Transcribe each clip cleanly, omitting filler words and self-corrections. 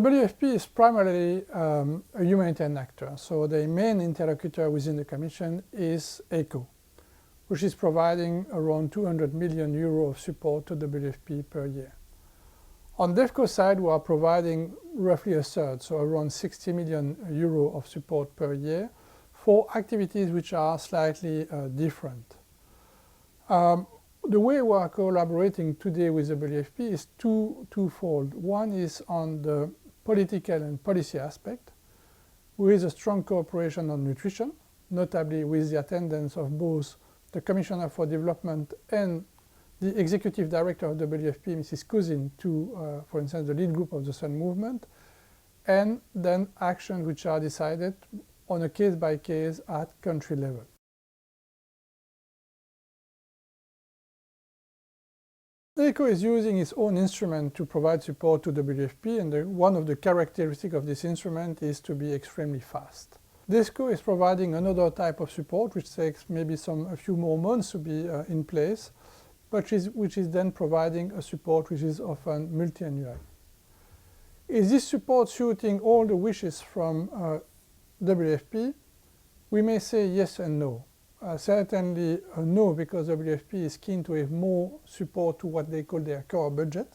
WFP is primarily a humanitarian actor, so the main interlocutor within the Commission is ECHO, which is providing around 200 million euro of support to WFP per year. On DEVCO side, we are providing roughly a third, so around 60 million euro of support per year for activities which are slightly different. The way we are collaborating today with the WFP is twofold. One is on the political and policy aspect, with a strong cooperation on nutrition, notably with the attendance of both the Commissioner for Development and the Executive Director of WFP, Mrs. Cousin, to, for instance, the lead group of the Sun Movement, and then actions which are decided on a case-by-case at country level. ECHO is using its own instrument to provide support to WFP, and one of the characteristics of this instrument is to be extremely fast. DEVCO is providing another type of support which takes maybe a few more months to be in place, but which is then providing a support which is often multi-annual. Is this support suiting all the wishes from WFP? We may say yes and no. Certainly no, because WFP is keen to have more support to what they call their core budget,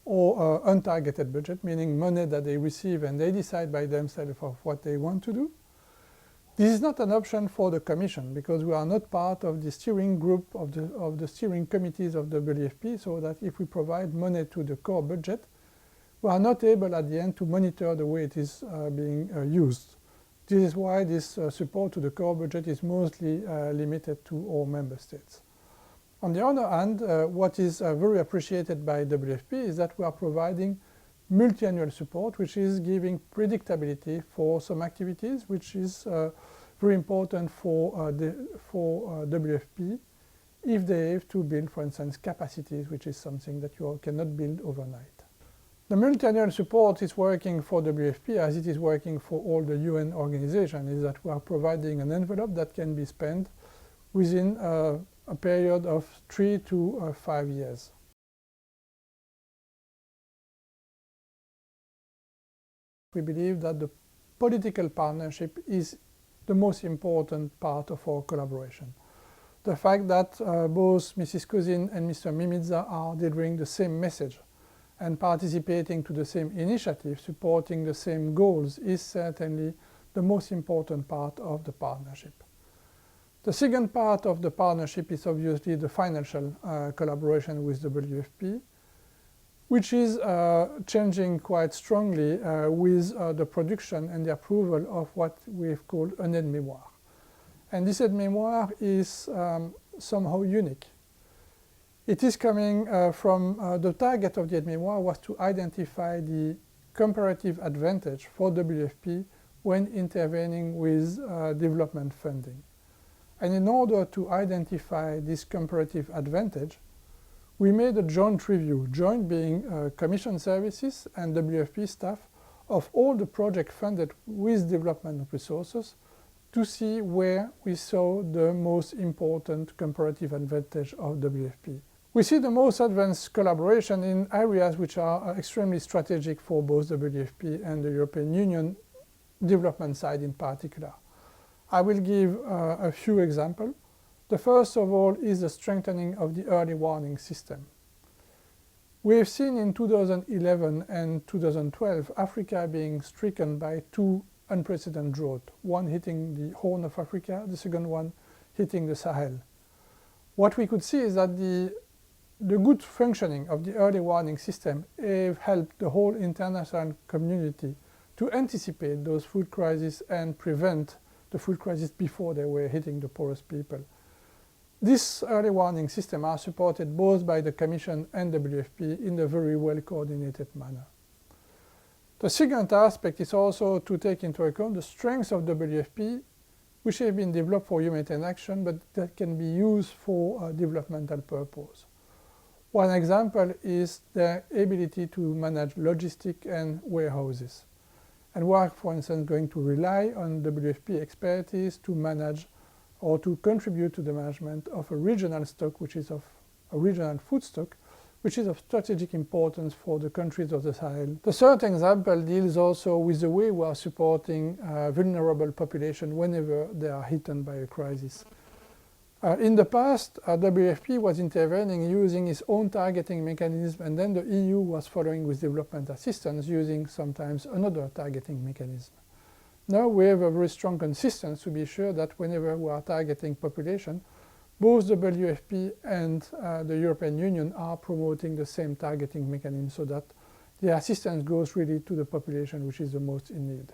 or untargeted budget, meaning money that they receive and they decide by themselves of what they want to do. This is not an option for the Commission, because we are not part of the steering group of the steering committees of the WFP, so that if we provide money to the core budget, we are not able at the end to monitor the way it is being used. This is why this support to the core budget is mostly limited to all member states. On the other hand, what is very appreciated by WFP is that we are providing multi-annual support, which is giving predictability for some activities, which is very important for WFP if they have to build, for instance, capacities, which is something that you cannot build overnight. The multi-annual support is working for WFP as it is working for all the UN organizations, is that we are providing an envelope that can be spent within a period of 3 to 5 years. We believe that the political partnership is the most important part of our collaboration. The fact that both Mrs. Cousin and Mr. Mimica are delivering the same message and participating to the same initiative, supporting the same goals, is certainly the most important part of the partnership. The second part of the partnership is obviously the financial collaboration with WFP, which is changing quite strongly with the production and the approval of what we've called an aide-mémoire. And this aide-mémoire is somehow unique. It is coming from the target of the aide-mémoire was to identify the comparative advantage for WFP when intervening with development funding. And in order to identify this comparative advantage, we made a joint review, joint being Commission services and WFP staff, of all the projects funded with development resources to see where we saw the most important comparative advantage of WFP. We see the most advanced collaboration in areas which are extremely strategic for both the WFP and the European Union development side in particular. I will give a few examples. The first of all is the strengthening of the early warning system. We have seen in 2011 and 2012 Africa being stricken by two unprecedented droughts, one hitting the Horn of Africa, the second one hitting the Sahel. What we could see is that the good functioning of the early warning system have helped the whole international community to anticipate those food crises and prevent the food crisis before they were hitting the poorest people. This early warning system are supported both by the Commission and WFP in a very well coordinated manner. The second aspect is also to take into account the strengths of WFP, which have been developed for humanitarian action, but that can be used for developmental purpose. One example is their ability to manage logistics and warehouses. And we are, for instance, going to rely on WFP expertise to manage or to contribute to the management of a regional stock, which is of a regional food stock, which is of strategic importance for the countries of the Sahel. The third example deals also with the way we are supporting vulnerable populations whenever they are hit by a crisis. In the past, WFP was intervening using its own targeting mechanism, and then the EU was following with development assistance using sometimes another targeting mechanism. Now we have a very strong consistency to be sure that whenever we are targeting population, both the WFP and the European Union are promoting the same targeting mechanism so that the assistance goes really to the population which is the most in need.